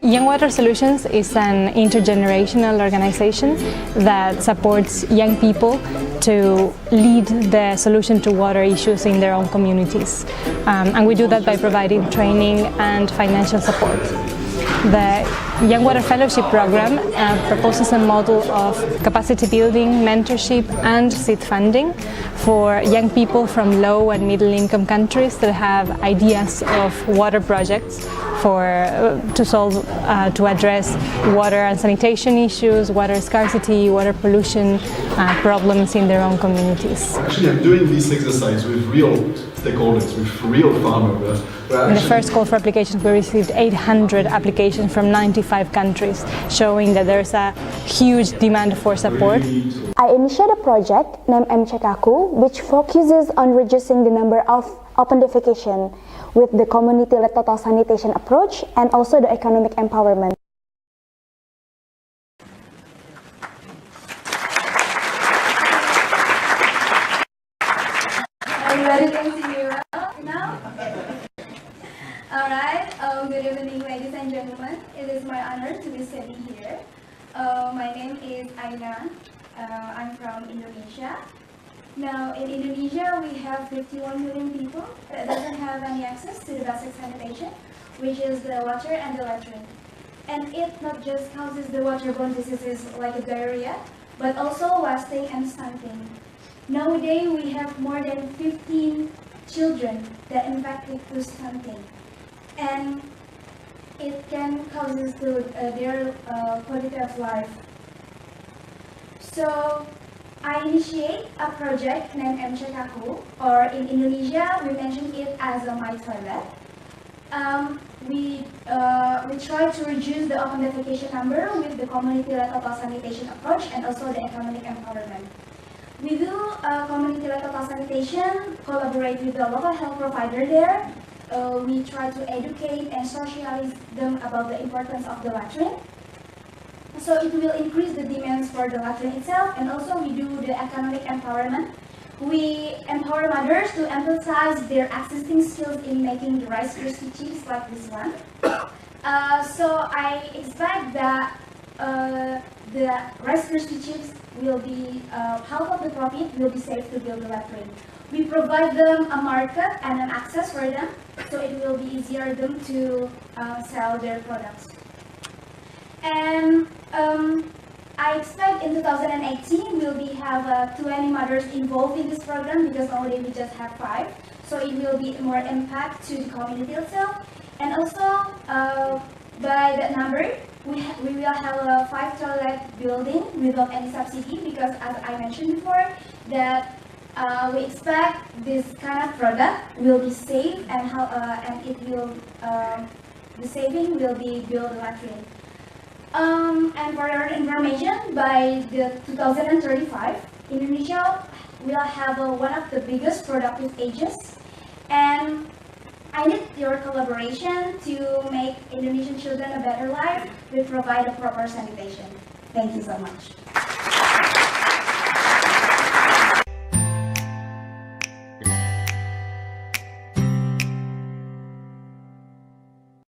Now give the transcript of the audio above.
Young Water Solutions is an intergenerational organization that supports young people to lead the solution to water issues in their own communities. And we do that by providing training and financial support. The Young Water Fellowship Program proposes a model of capacity building, mentorship and seed funding for young people from low and middle income countries that have ideas of water projects to address water and sanitation issues, water scarcity, water pollution problems in their own communities. Actually, I'm doing this exercise with real stakeholders, with real farmers. In the first call for applications, we received 800 applications from 95 countries, showing that there's a huge demand for support. I initiated a project named Emcekaqu, which focuses on reducing the number of open defecation with the community-led total sanitation approach and also the economic empowerment. Everybody can see me well now? Alright, good evening ladies and gentlemen. It is my honor to be sitting here. My name is Aina. I'm from Indonesia. Now in Indonesia we have 51 million people that doesn't have any access to the basic sanitation, which is the water and the latrine. And it not just causes the waterborne diseases like diarrhea, but also wasting and stunting. Nowadays we have more than 15 children that infected with stunting, and it can cause to their quality of life. So I initiate a project named Emcekaqu, or in Indonesia we mention it as a My Toilet. We try to reduce the open defecation number with the community-led total sanitation approach and also the economic empowerment. We do community-led total sanitation, collaborate with the local health provider there. We try to educate and socialize them about the importance of the latrine. So it will increase the demands for the latrine itself, and also we do the economic empowerment. We empower mothers to emphasize their existing skills in making the Rice Krispies chips like this one. So I expect that the Rice Krispies chips will be, half of the profit will be saved to build the latrine. We provide them a market and an access for them, so it will be easier for them to sell their products. And I expect in 2018 we'll have 20 mothers involved in this program, because already we just have 5. So it will be more impact to the community itself. And also by that number, we will have a 5 toilet building without any subsidy, because as I mentioned before, that we expect this kind of product will be safe, and it will the saving will be build a latrine. And for your information, by the 2035, Indonesia will have one of the biggest productive ages, and I need your collaboration to make Indonesian children a better life. We provide a proper sanitation. Thank you so much.